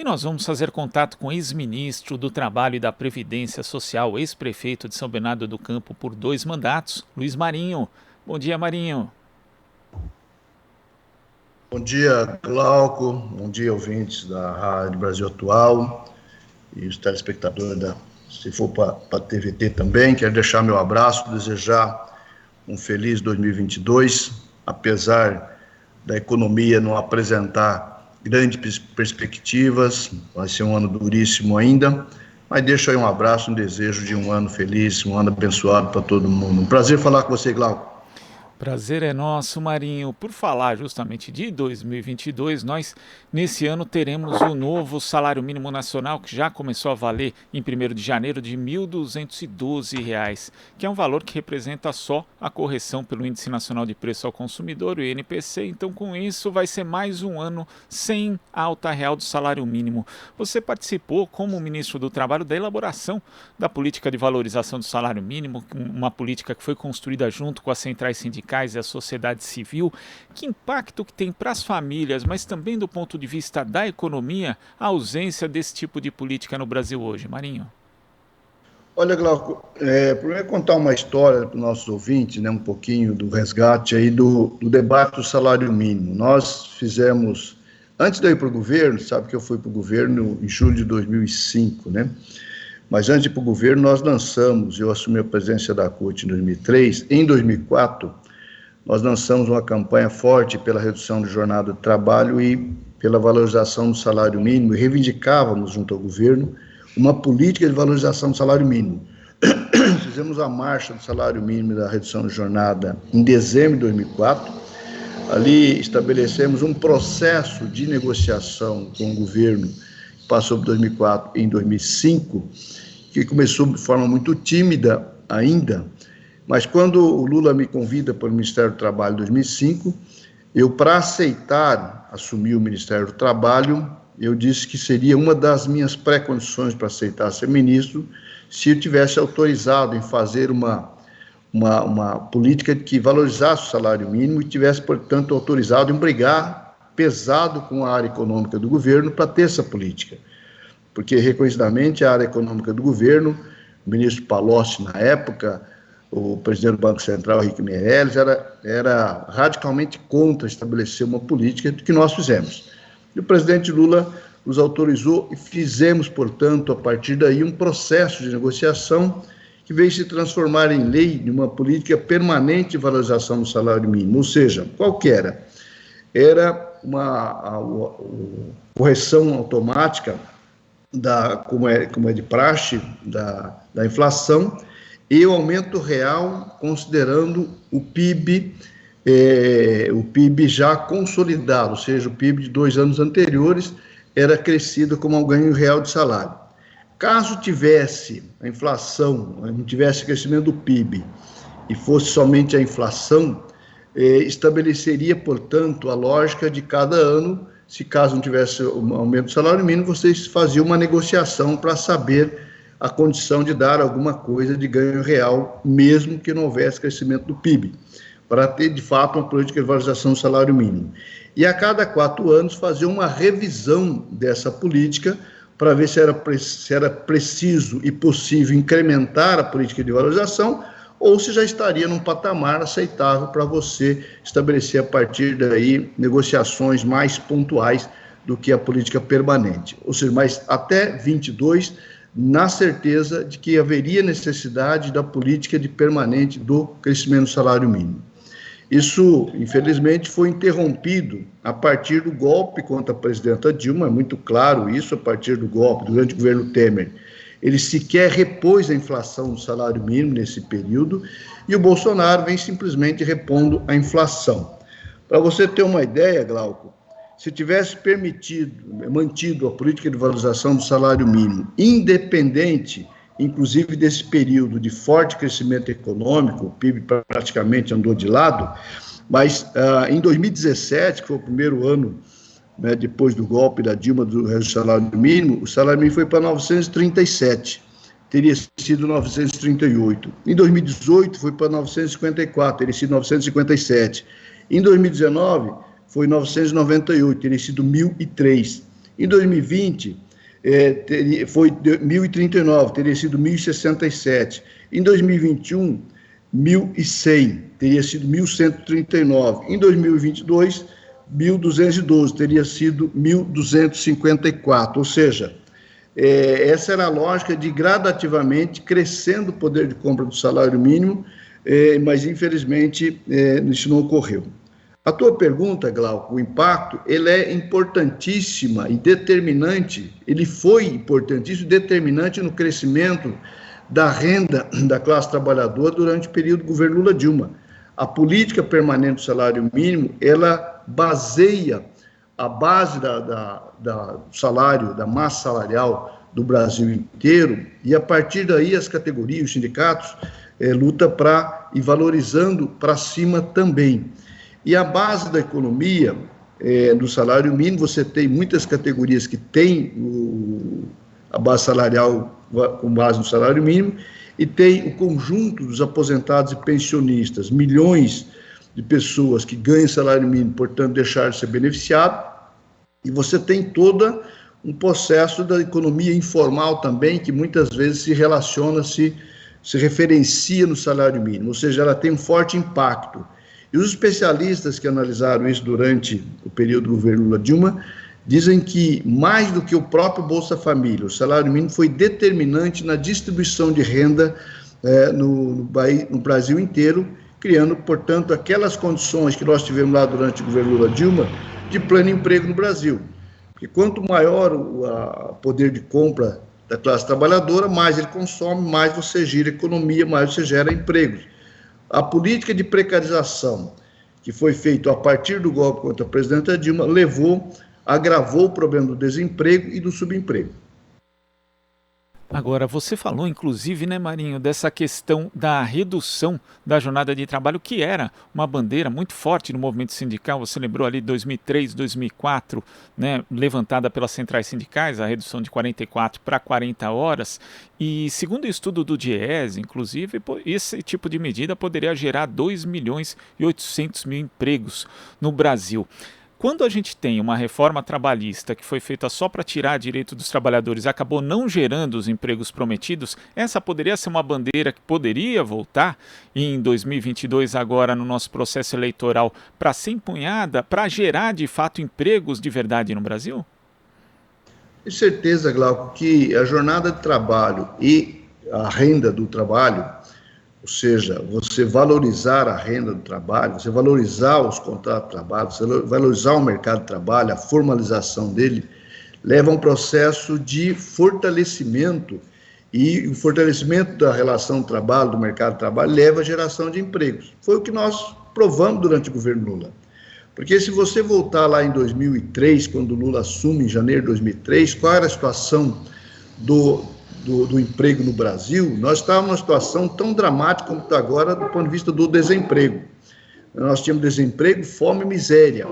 E nós vamos fazer contato com o ex-ministro do Trabalho e da Previdência Social, ex-prefeito de São Bernardo do Campo por 2 mandatos, Luiz Marinho. Bom dia, Marinho. Bom dia, Glauco. Bom dia, ouvintes da Rádio Brasil Atual e os telespectadores se for para a TVT também. Quero deixar meu abraço, desejar um feliz 2022, apesar da economia não apresentar grandes perspectivas, vai ser um ano duríssimo ainda, mas deixo aí um abraço, um desejo de um ano feliz, um ano abençoado para todo mundo. Um prazer falar com você, Glauco. Prazer é nosso, Marinho. Por falar justamente de 2022, nós nesse ano teremos o novo salário mínimo nacional que já começou a valer em 1º de janeiro de R$ 1.212, que é um valor que representa só a correção pelo Índice Nacional de Preço ao Consumidor, o INPC. Então, com isso, vai ser mais um ano sem a alta real do salário mínimo. Você participou, como ministro do Trabalho, da elaboração da política de valorização do salário mínimo, uma política que foi construída junto com as centrais sindicais e a sociedade civil. Que impacto que tem para as famílias, mas também do ponto de vista da economia, a ausência desse tipo de política no Brasil hoje, Marinho? Olha, Glauco, primeiro contar uma história para os nossos ouvintes, né, um pouquinho do resgate aí do debate do salário mínimo. Nós fizemos, antes de eu ir para o governo, sabe que eu fui para o governo em julho de 2005, né? Mas antes de ir para o governo, nós lançamos, eu assumi a presidência da CUT em 2003, em 2004, nós lançamos uma campanha forte pela redução de jornada de trabalho e pela valorização do salário mínimo, e reivindicávamos, junto ao governo, uma política de valorização do salário mínimo. Fizemos a marcha do salário mínimo e da redução de jornada em dezembro de 2004. Ali estabelecemos um processo de negociação com o governo, que passou por 2004 em 2005, que começou de forma muito tímida ainda. Mas quando o Lula me convida para o Ministério do Trabalho em 2005, eu, para aceitar assumir o Ministério do Trabalho, eu disse que seria uma das minhas pré-condições para aceitar ser ministro, se eu tivesse autorizado em fazer uma política que valorizasse o salário mínimo e tivesse, portanto, autorizado em brigar pesado com a área econômica do governo para ter essa política. Porque, reconhecidamente, a área econômica do governo, o ministro Palocci, na época, o presidente do Banco Central, Henrique Meirelles, era radicalmente contra estabelecer uma política que nós fizemos. E o presidente Lula nos autorizou e fizemos, portanto, a partir daí, um processo de negociação que veio se transformar em lei de uma política permanente de valorização do salário mínimo. Ou seja, qual que era? Era uma correção automática, como é de praxe, da inflação, e o aumento real, considerando o PIB já consolidado, ou seja, o PIB de 2 anos anteriores era crescido como um ganho real de salário. Caso tivesse a inflação, não tivesse crescimento do PIB e fosse somente a inflação, estabeleceria, portanto, a lógica de cada ano, se caso não tivesse um aumento do salário mínimo, vocês faziam uma negociação para saber a condição de dar alguma coisa de ganho real, mesmo que não houvesse crescimento do PIB, para ter, de fato, uma política de valorização do salário mínimo. E a cada 4 anos fazer uma revisão dessa política para ver se era preciso e possível incrementar a política de valorização ou se já estaria num patamar aceitável para você estabelecer a partir daí negociações mais pontuais do que a política permanente. Ou seja, mas até 22, na certeza de que haveria necessidade da política de permanente do crescimento do salário mínimo. Isso, infelizmente, foi interrompido a partir do golpe contra a presidenta Dilma, é muito claro isso, a partir do golpe, durante o governo Temer. Ele sequer repôs a inflação do salário mínimo nesse período, e o Bolsonaro vem simplesmente repondo a inflação. Para você ter uma ideia, Glauco, se tivesse mantido a política de valorização do salário mínimo, independente, inclusive desse período de forte crescimento econômico, o PIB praticamente andou de lado, mas em 2017, que foi o primeiro ano, né, depois do golpe da Dilma do salário mínimo, o salário mínimo foi para 937, teria sido 938. Em 2018 foi para 954, teria sido 957. Em 2019 foi 998, teria sido 1.003. Em 2020, foi 1.039, teria sido 1.067. Em 2021, 1.100, teria sido 1.139. Em 2022, 1.212, teria sido 1.254. Ou seja, essa era a lógica de gradativamente crescendo o poder de compra do salário mínimo, mas infelizmente isso não ocorreu. A tua pergunta, Glauco, o impacto, ele é importantíssima e determinante, ele foi importantíssimo e determinante no crescimento da renda da classe trabalhadora durante o período do governo Lula-Dilma. A política permanente do salário mínimo, ela baseia a base do salário, da massa salarial do Brasil inteiro, e a partir daí as categorias, os sindicatos, lutam para ir valorizando para cima também. E a base da economia, do salário mínimo, você tem muitas categorias que têm a base salarial com base no salário mínimo, e tem o conjunto dos aposentados e pensionistas, milhões de pessoas que ganham salário mínimo, portanto, deixaram de ser beneficiado, e você tem todo um processo da economia informal também, que muitas vezes se relaciona, se referencia no salário mínimo, ou seja, ela tem um forte impacto. E os especialistas que analisaram isso durante o período do governo Lula-Dilma dizem que, mais do que o próprio Bolsa Família, o salário mínimo foi determinante na distribuição de renda no Brasil inteiro, criando, portanto, aquelas condições que nós tivemos lá durante o governo Lula-Dilma de pleno emprego no Brasil. Porque quanto maior o poder de compra da classe trabalhadora, mais ele consome, mais você gira a economia, mais você gera empregos. A política de precarização que foi feita a partir do golpe contra a presidenta Dilma agravou o problema do desemprego e do subemprego. Agora, você falou, inclusive, né, Marinho, dessa questão da redução da jornada de trabalho, que era uma bandeira muito forte no movimento sindical. Você lembrou ali 2003, 2004, né, levantada pelas centrais sindicais, a redução de 44 para 40 horas. E, segundo o estudo do DIEESE, inclusive, esse tipo de medida poderia gerar 2.800.000 empregos no Brasil. Quando a gente tem uma reforma trabalhista que foi feita só para tirar direito dos trabalhadores e acabou não gerando os empregos prometidos, essa poderia ser uma bandeira que poderia voltar em 2022, agora no nosso processo eleitoral, para ser empunhada, para gerar de fato empregos de verdade no Brasil? Tenho certeza, Glauco, que a jornada de trabalho e a renda do trabalho, ou seja, você valorizar a renda do trabalho, você valorizar os contratos de trabalho, você valorizar o mercado de trabalho, a formalização dele, leva a um processo de fortalecimento, e o fortalecimento da relação do trabalho, do mercado de trabalho, leva à geração de empregos. Foi o que nós provamos durante o governo Lula. Porque se você voltar lá em 2003, quando o Lula assume, em janeiro de 2003, qual era a situação do emprego no Brasil? Nós estávamos numa situação tão dramática como está agora do ponto de vista do desemprego. Nós tínhamos desemprego, fome e miséria,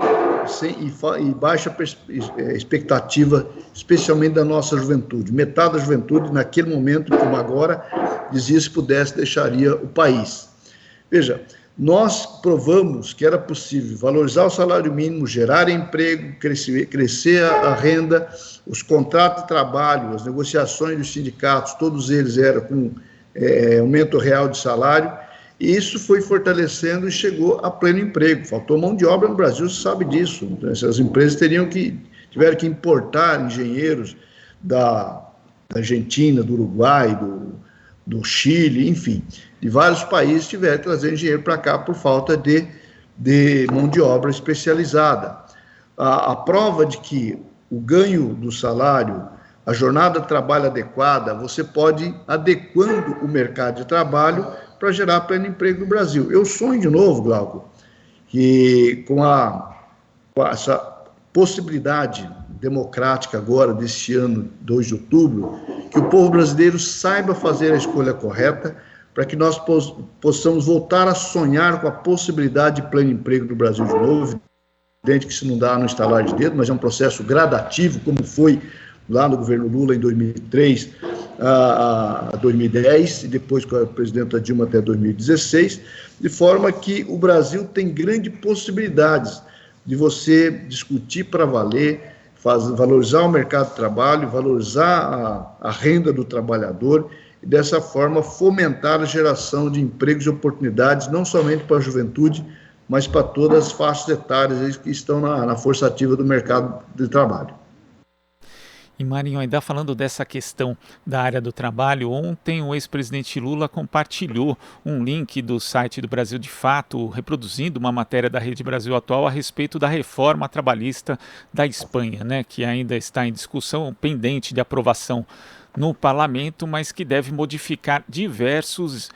e baixa expectativa, especialmente da nossa juventude. Metade da juventude, naquele momento, como agora, dizia se pudesse, deixaria o país. Veja, nós provamos que era possível valorizar o salário mínimo, gerar emprego, crescer a renda, os contratos de trabalho, as negociações dos sindicatos, todos eles eram com aumento real de salário, e isso foi fortalecendo e chegou a pleno emprego. Faltou mão de obra no Brasil, você sabe disso. Essas empresas tiveram que importar engenheiros da Argentina, do Uruguai, do Chile, enfim, de vários países tiveram que trazer engenheiro para cá por falta de mão de obra especializada. A prova de que o ganho do salário, a jornada de trabalho adequada, você pode ir adequando o mercado de trabalho para gerar pleno emprego no Brasil. Eu sonho de novo, Glauco, que com essa possibilidade democrática agora, deste ano, 2 de outubro, que o povo brasileiro saiba fazer a escolha correta para que nós possamos voltar a sonhar com a possibilidade de pleno emprego no Brasil de novo. Evidente que isso não dá no estalar de dedo, mas é um processo gradativo, como foi lá no governo Lula em 2003 a 2010, e depois com a presidenta Dilma até 2016, de forma que o Brasil tem grandes possibilidades de você discutir para valer, valorizar o mercado de trabalho, valorizar a renda do trabalhador e, dessa forma, fomentar a geração de empregos e oportunidades, não somente para a juventude, mas para todas as faixas etárias que estão na força ativa do mercado de trabalho. E Marinho, ainda falando dessa questão da área do trabalho, ontem o ex-presidente Lula compartilhou um link do site do Brasil de Fato, reproduzindo uma matéria da Rede Brasil Atual a respeito da reforma trabalhista da Espanha, né, que ainda está em discussão, pendente de aprovação no parlamento, mas que deve modificar diversos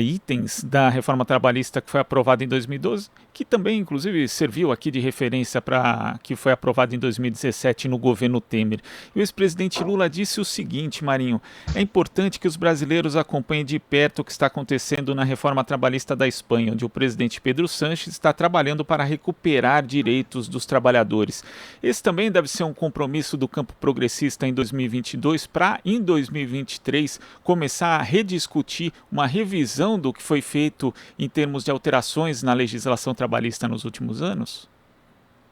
itens da reforma trabalhista que foi aprovada em 2012, que também, inclusive, serviu aqui de referência para que foi aprovada em 2017 no governo Temer. E o ex-presidente Lula disse o seguinte, Marinho: é importante que os brasileiros acompanhem de perto o que está acontecendo na reforma trabalhista da Espanha, onde o presidente Pedro Sánchez está trabalhando para recuperar direitos dos trabalhadores. Esse também deve ser um compromisso do campo progressista em 2022 para, em 2023, começar a rediscutir uma revisão do que foi feito em termos de alterações na legislação trabalhista nos últimos anos?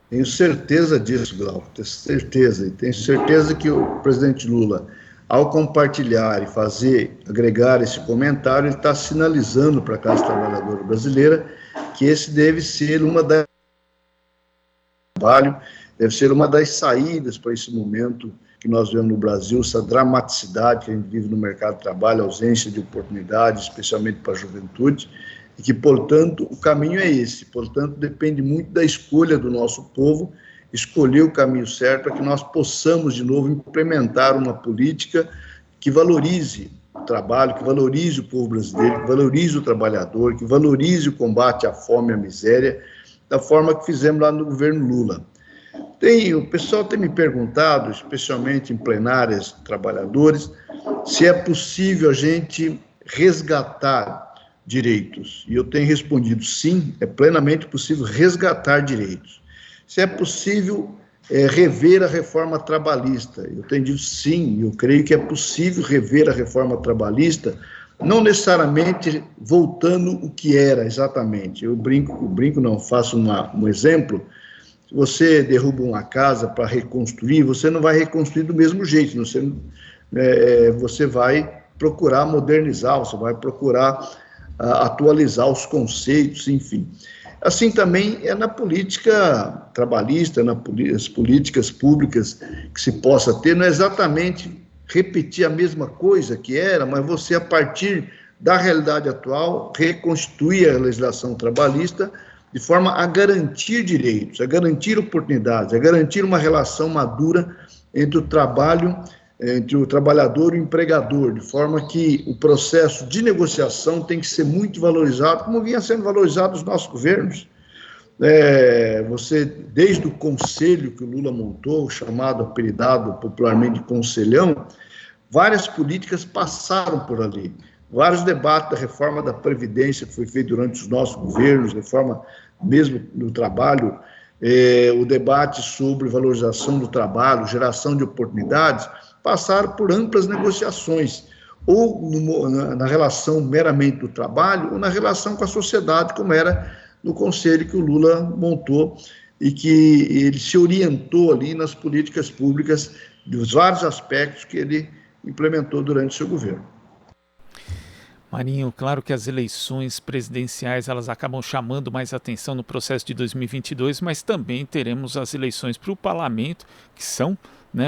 Tenho certeza disso, Glauco, tenho certeza. E tenho certeza que o presidente Lula, ao compartilhar e agregar esse comentário, ele está sinalizando para a classe trabalhadora brasileira que esse deve ser deve ser uma das saídas para esse momento que nós vemos no Brasil, essa dramaticidade que a gente vive no mercado de trabalho, a ausência de oportunidades, especialmente para a juventude, e que, portanto, o caminho é esse. Portanto, depende muito da escolha do nosso povo, escolher o caminho certo para que nós possamos, de novo, implementar uma política que valorize o trabalho, que valorize o povo brasileiro, que valorize o trabalhador, que valorize o combate à fome e à miséria, da forma que fizemos lá no governo Lula. O pessoal tem me perguntado, especialmente em plenárias de trabalhadores, se é possível a gente resgatar direitos. E eu tenho respondido sim, é plenamente possível resgatar direitos. Se é possível rever a reforma trabalhista. Eu tenho dito sim, eu creio que é possível rever a reforma trabalhista, não necessariamente voltando o que era exatamente. Eu faço um exemplo. Se você derruba uma casa para reconstruir, você não vai reconstruir do mesmo jeito, você vai procurar modernizar, você vai procurar atualizar os conceitos, enfim. Assim também é na política trabalhista, nas políticas públicas que se possa ter, não é exatamente repetir a mesma coisa que era, mas você, a partir da realidade atual, reconstituir a legislação trabalhista de forma a garantir direitos, a garantir oportunidades, a garantir uma relação madura entre o trabalhador e o empregador, de forma que o processo de negociação tem que ser muito valorizado, como vinha sendo valorizado nos nossos governos. Desde o conselho que o Lula montou, apelidado popularmente de Conselhão, várias políticas passaram por ali. Vários debates da reforma da Previdência que foi feito durante os nossos governos, reforma mesmo no trabalho, o debate sobre valorização do trabalho, geração de oportunidades, passaram por amplas negociações, ou na relação meramente do trabalho, ou na relação com a sociedade, como era no conselho que o Lula montou e que ele se orientou ali nas políticas públicas dos vários aspectos que ele implementou durante o seu governo. Marinho, claro que as eleições presidenciais elas acabam chamando mais atenção no processo de 2022, mas também teremos as eleições para o parlamento, que são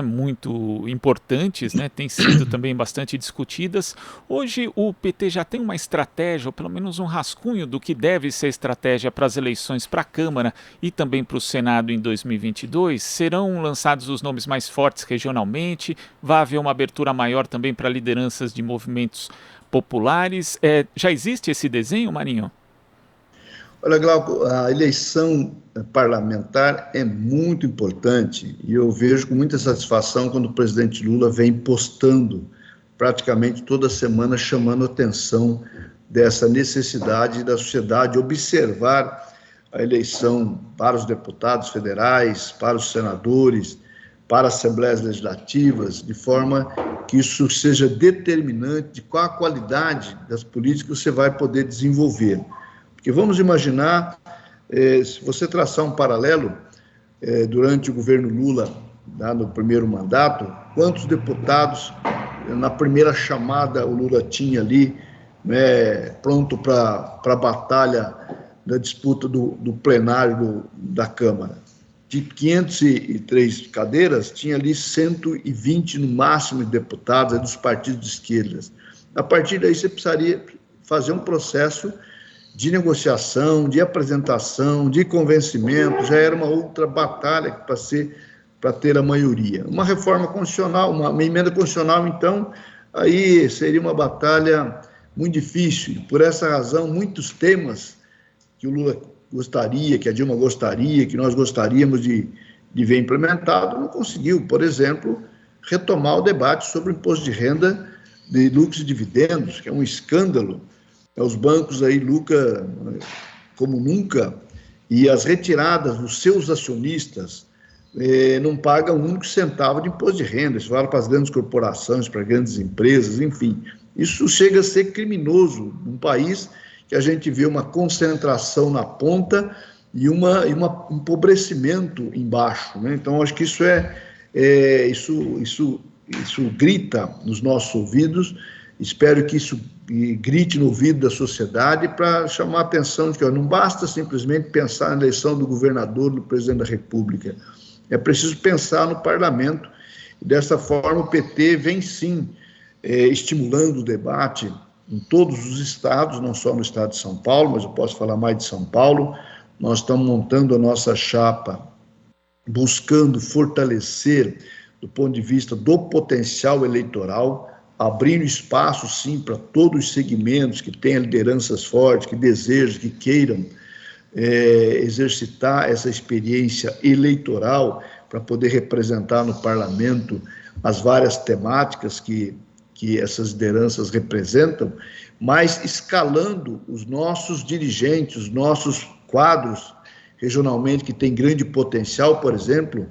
muito importantes, têm sido também bastante discutidas. Hoje o PT já tem uma estratégia, ou pelo menos um rascunho do que deve ser a estratégia para as eleições para a Câmara e também para o Senado em 2022? Serão lançados os nomes mais fortes regionalmente? Vai haver uma abertura maior também para lideranças de movimentos populares? Já existe esse desenho, Marinho? Olha, Glauco, a eleição parlamentar é muito importante e eu vejo com muita satisfação quando o presidente Lula vem postando praticamente toda semana, chamando a atenção dessa necessidade da sociedade observar a eleição para os deputados federais, para os senadores, para as assembleias legislativas, de forma que isso seja determinante de qual a qualidade das políticas que você vai poder desenvolver. Porque vamos imaginar, se você traçar um paralelo, durante o governo Lula, no primeiro mandato, quantos deputados, na primeira chamada, o Lula tinha ali, né, pronto para a batalha da disputa do plenário da Câmara. De 503 cadeiras, tinha ali 120 no máximo de deputados dos partidos de esquerdas. A partir daí, você precisaria fazer um processo de negociação, de apresentação, de convencimento, já era uma outra batalha para ter a maioria. Uma reforma constitucional, uma emenda constitucional, então, aí seria uma batalha muito difícil. Por essa razão, muitos temas que o Lula gostaria, que a Dilma gostaria, que nós gostaríamos de ver implementado, não conseguiu. Por exemplo, retomar o debate sobre o imposto de renda de lucros e dividendos, que é um escândalo. Os bancos aí lucram como nunca, e as retiradas dos seus acionistas não pagam um único centavo de imposto de renda. Isso vale para as grandes corporações, para grandes empresas, enfim. Isso chega a ser criminoso num país que a gente vê uma concentração na ponta e um empobrecimento embaixo, né? Então, acho que isso grita nos nossos ouvidos. Espero que isso grite no ouvido da sociedade para chamar a atenção de que não basta simplesmente pensar na eleição do governador, do presidente da República. É preciso pensar no parlamento. E dessa forma, o PT vem, sim, estimulando o debate em todos os estados, não só no estado de São Paulo, mas eu posso falar mais de São Paulo. Nós estamos montando a nossa chapa, buscando fortalecer, do ponto de vista do potencial eleitoral, abrindo espaço, sim, para todos os segmentos que tenham lideranças fortes, que desejam, que queiram exercitar essa experiência eleitoral para poder representar no parlamento as várias temáticas que essas lideranças representam, mas escalando os nossos dirigentes, os nossos quadros regionalmente que tem grande potencial. Por exemplo,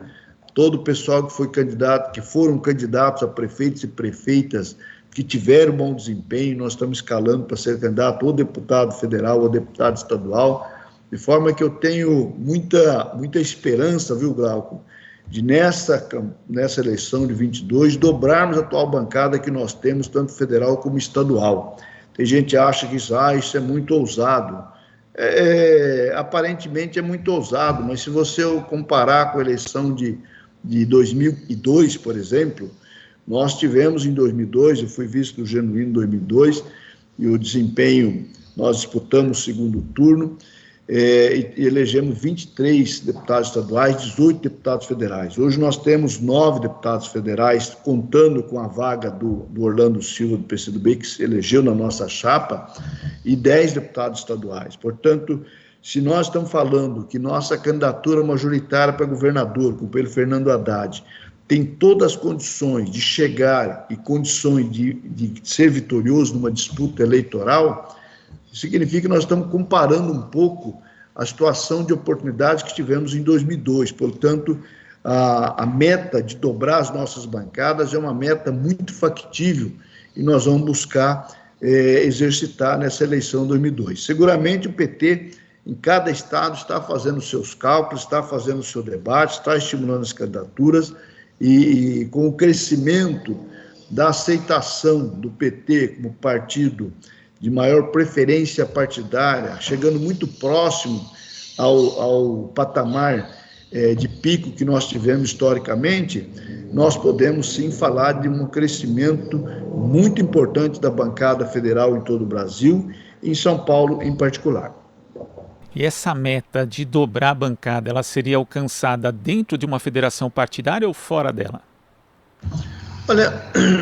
todo o pessoal que foram candidatos a prefeitos e prefeitas, que tiveram bom desempenho, nós estamos escalando para ser candidato ou deputado federal ou deputado estadual, de forma que eu tenho muita esperança, viu, Glauco, de nessa eleição de 22, dobrarmos a atual bancada que nós temos, tanto federal como estadual. Tem gente que acha que isso é muito ousado. Aparentemente é muito ousado, mas se você comparar com a eleição de 2002, por exemplo, nós tivemos em 2002, eu fui vice do Genuíno em 2002, e o desempenho, nós disputamos o segundo turno, e elegemos 23 deputados estaduais, 18 deputados federais. Hoje nós temos 9 deputados federais, contando com a vaga do Orlando Silva, do PCdoB, que se elegeu na nossa chapa, e 10 deputados estaduais. Portanto, se nós estamos falando que nossa candidatura majoritária para governador, com o Pedro Fernando Haddad, tem todas as condições de chegar e condições de ser vitorioso numa disputa eleitoral, significa que nós estamos comparando um pouco a situação de oportunidades que tivemos em 2002. Portanto, a meta de dobrar as nossas bancadas é uma meta muito factível e nós vamos buscar exercitar nessa eleição de 2002. Seguramente o PT, em cada estado, está fazendo seus cálculos, está fazendo o seu debate, está estimulando as candidaturas e com o crescimento da aceitação do PT como partido de maior preferência partidária, chegando muito próximo ao patamar de pico que nós tivemos historicamente, nós podemos sim falar de um crescimento muito importante da bancada federal em todo o Brasil, e em São Paulo em particular. E essa meta de dobrar a bancada, ela seria alcançada dentro de uma federação partidária ou fora dela? Olha,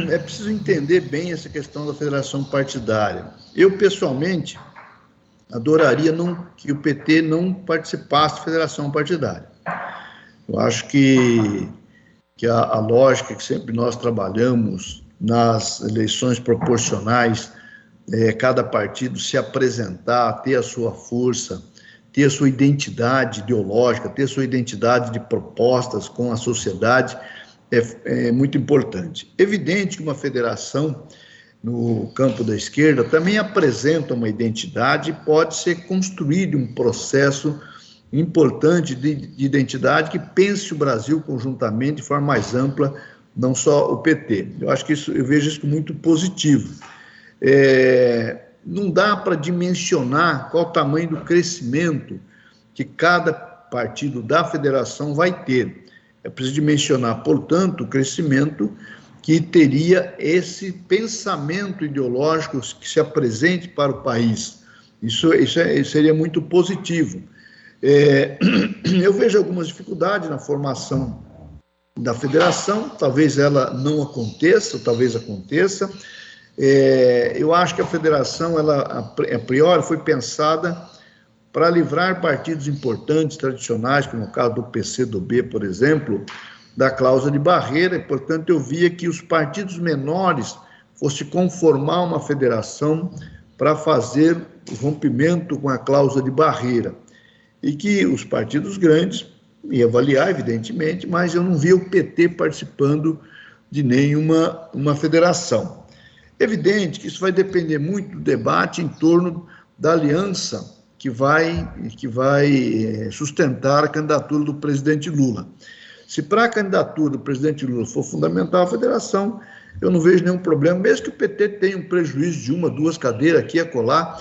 é preciso entender bem essa questão da federação partidária. Eu, pessoalmente, adoraria que o PT não participasse de federação partidária. Eu acho que a lógica que sempre nós trabalhamos nas eleições proporcionais, cada partido se apresentar, ter a sua força, ter a sua identidade ideológica, ter a sua identidade de propostas com a sociedade, é muito importante. Evidente que uma federação no campo da esquerda também apresenta uma identidade e pode ser construído um processo importante de identidade que pense o Brasil conjuntamente de forma mais ampla, não só o PT. Eu acho que eu vejo isso muito positivo. Não dá para dimensionar qual o tamanho do crescimento que cada partido da federação vai ter. É preciso dimensionar, portanto, o crescimento que teria esse pensamento ideológico que se apresente para o país. Isso seria muito positivo. Eu vejo algumas dificuldades na formação da federação, talvez ela não aconteça, talvez aconteça. Eu acho que a federação, ela, a priori, foi pensada para livrar partidos importantes, tradicionais, como o caso do PCdoB, por exemplo, da cláusula de barreira, e, portanto, eu via que os partidos menores fossem conformar uma federação para fazer o rompimento com a cláusula de barreira, e que os partidos grandes iam avaliar, evidentemente, mas eu não via o PT participando de nenhuma federação. Evidente que isso vai depender muito do debate em torno da aliança que vai sustentar a candidatura do presidente Lula. Se para a candidatura do presidente Lula for fundamental a federação, eu não vejo nenhum problema, mesmo que o PT tenha um prejuízo de 1, 2 cadeiras aqui e acolá,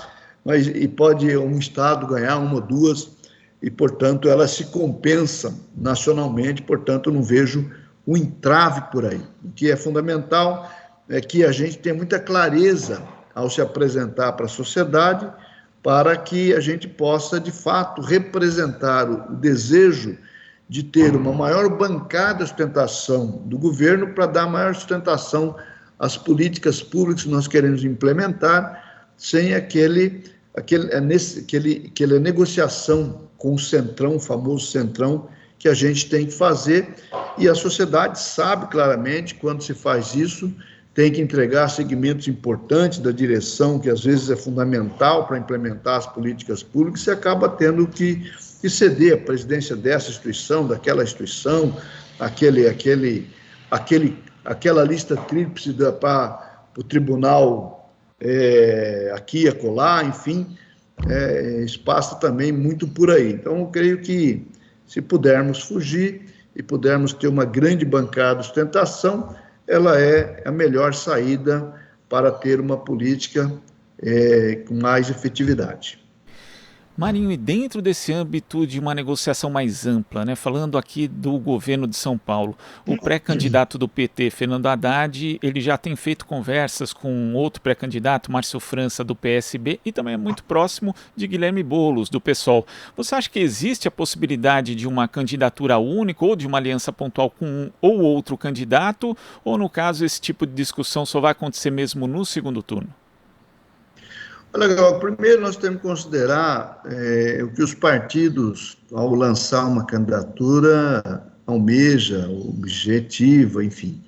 e pode um estado ganhar 1, 2, e, portanto, ela se compensa nacionalmente, portanto, eu não vejo um entrave por aí. O que é fundamental é que a gente tenha muita clareza ao se apresentar para a sociedade, para que a gente possa, de fato, representar o desejo de ter uma maior bancada de sustentação do governo para dar maior sustentação às políticas públicas que nós queremos implementar, sem aquela negociação com o Centrão, o famoso Centrão, que a gente tem que fazer, e a sociedade sabe claramente, quando se faz isso, tem que entregar segmentos importantes da direção, que às vezes é fundamental para implementar as políticas públicas, e acaba tendo que ceder a presidência dessa instituição, daquela instituição, aquela lista tríplice para o tribunal aqui e acolá, enfim, espaço também muito por aí. Então, eu creio que se pudermos fugir e pudermos ter uma grande bancada de sustentação, ela é a melhor saída para ter uma política com mais efetividade. Marinho, e dentro desse âmbito de uma negociação mais ampla, né, falando aqui do governo de São Paulo, o pré-candidato do PT, Fernando Haddad, ele já tem feito conversas com outro pré-candidato, Márcio França, do PSB, e também é muito próximo de Guilherme Boulos, do PSOL. Você acha que existe a possibilidade de uma candidatura única ou de uma aliança pontual com um ou outro candidato, ou no caso esse tipo de discussão só vai acontecer mesmo no segundo turno? Olha, primeiro nós temos que considerar o que os partidos, ao lançar uma candidatura, almeja, objetiva, enfim.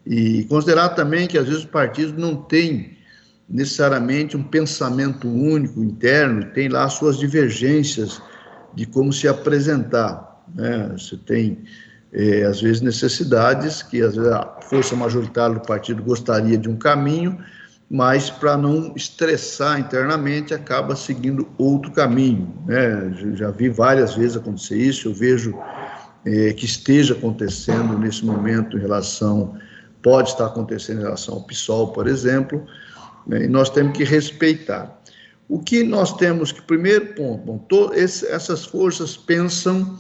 E considerar também que, às vezes, os partidos não têm necessariamente um pensamento único interno, tem lá suas divergências de como se apresentar, né? Você tem, às vezes, necessidades que, às vezes, a força majoritária do partido gostaria de um caminho, mas para não estressar internamente, acaba seguindo outro caminho, né? Já vi várias vezes acontecer isso, eu vejo que esteja acontecendo nesse momento pode estar acontecendo em relação ao PSOL, por exemplo, né? E nós temos que respeitar. O que nós temos que, primeiro ponto, essas forças pensam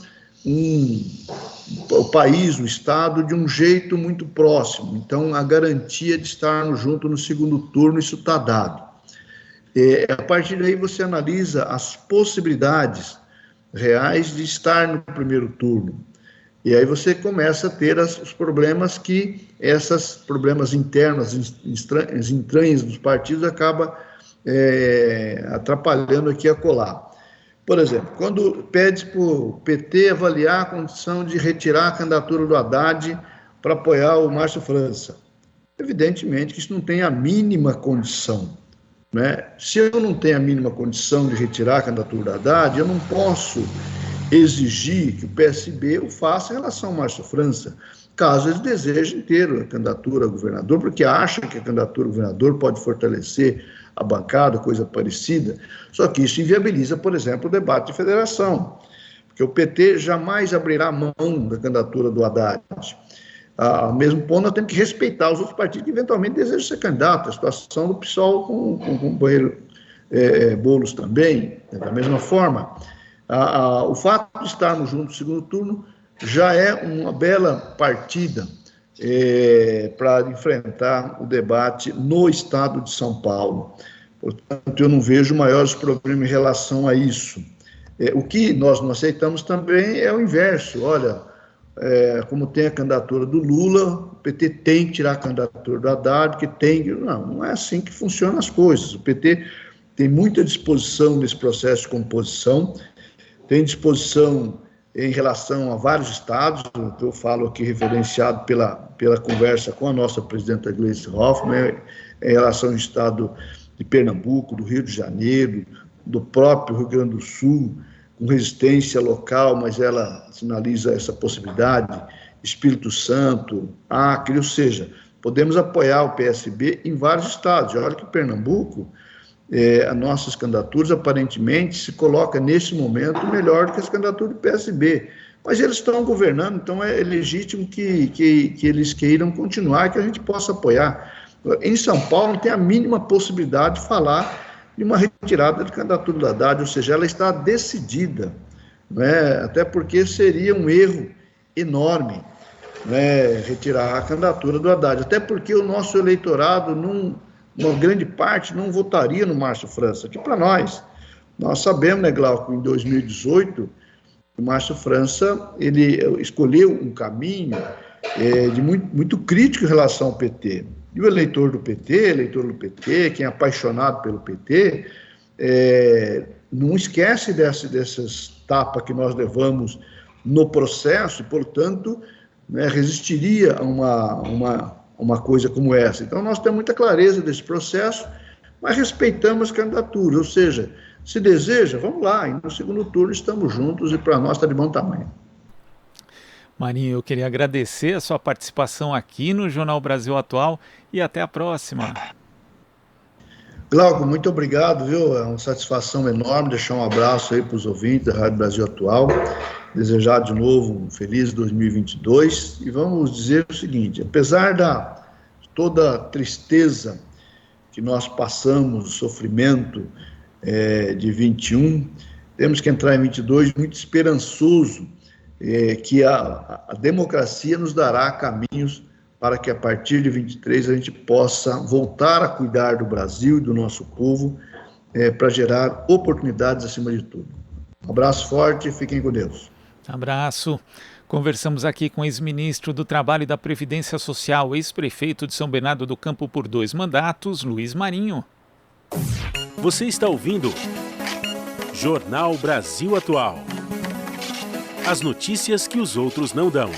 o país, o Estado, de um jeito muito próximo. Então, a garantia de estarmos juntos no segundo turno, isso está dado. A partir daí, você analisa as possibilidades reais de estar no primeiro turno. E aí você começa a ter os problemas esses problemas internos, as entranhas dos partidos, acaba atrapalhando aqui a colar. Por exemplo, quando pede para o PT avaliar a condição de retirar a candidatura do Haddad para apoiar o Márcio França, evidentemente que isso não tem a mínima condição, né? Se eu não tenho a mínima condição de retirar a candidatura do Haddad, eu não posso exigir que o PSB o faça em relação ao Márcio França, caso eles desejem ter a candidatura a governador, porque acham que a candidatura a governador pode fortalecer a bancada, coisa parecida, só que isso inviabiliza, por exemplo, o debate de federação, porque o PT jamais abrirá mão da candidatura do Haddad. Ao mesmo ponto, nós temos que respeitar os outros partidos que eventualmente desejam ser candidatos. A situação do PSOL com o companheiro Boulos também, da mesma forma. O fato de estarmos juntos no segundo turno já é uma bela partida para enfrentar o debate no estado de São Paulo. Portanto, eu não vejo maiores problemas em relação a isso. O que nós não aceitamos também é o inverso. Olha, como tem a candidatura do Lula, o PT tem que tirar a candidatura do Haddad, que tem... Não é assim que funcionam as coisas. O PT tem muita disposição nesse processo de composição, tem disposição em relação a vários estados, eu falo aqui referenciado pela conversa com a nossa presidenta Gleice Hoffmann, em relação ao estado de Pernambuco, do Rio de Janeiro, do próprio Rio Grande do Sul, com resistência local, mas ela sinaliza essa possibilidade, Espírito Santo, Acre, ou seja, podemos apoiar o PSB em vários estados. Olha que Pernambuco, as nossas candidaturas, aparentemente, se coloca nesse momento melhor do que as candidaturas do PSB. Mas eles estão governando, então é legítimo que eles queiram continuar, que a gente possa apoiar. Em São Paulo, não tem a mínima possibilidade de falar de uma retirada de candidatura do Haddad, ou seja, ela está decidida, né? Até porque seria um erro enorme, né, retirar a candidatura do Haddad, até porque o nosso eleitorado, uma grande parte, não votaria no Márcio França, que para nós sabemos, né, Glauco, em 2018, o Márcio França, ele escolheu um caminho de muito crítico em relação ao PT. E o eleitor do PT, quem é apaixonado pelo PT, não esquece dessas tapas que nós levamos no processo, e, portanto, né, resistiria a uma coisa como essa. Então, nós temos muita clareza desse processo, mas respeitamos as candidaturas, ou seja, se deseja, vamos lá, e no segundo turno estamos juntos e para nós está de bom tamanho. Marinho, eu queria agradecer a sua participação aqui no Jornal Brasil Atual e até a próxima. Glauco, muito obrigado, viu? É uma satisfação enorme deixar um abraço aí para os ouvintes da Rádio Brasil Atual, desejar de novo um feliz 2022 e vamos dizer o seguinte, apesar de toda a tristeza que nós passamos, o sofrimento de 21, temos que entrar em 22 muito esperançoso, que a democracia nos dará caminhos para que a partir de 23 a gente possa voltar a cuidar do Brasil e do nosso povo para gerar oportunidades acima de tudo. Um abraço forte e fiquem com Deus. Abraço. Conversamos aqui com o ex-ministro do Trabalho e da Previdência Social, ex-prefeito de São Bernardo do Campo por 2 mandatos, Luiz Marinho. Você está ouvindo Jornal Brasil Atual. As notícias que os outros não dão.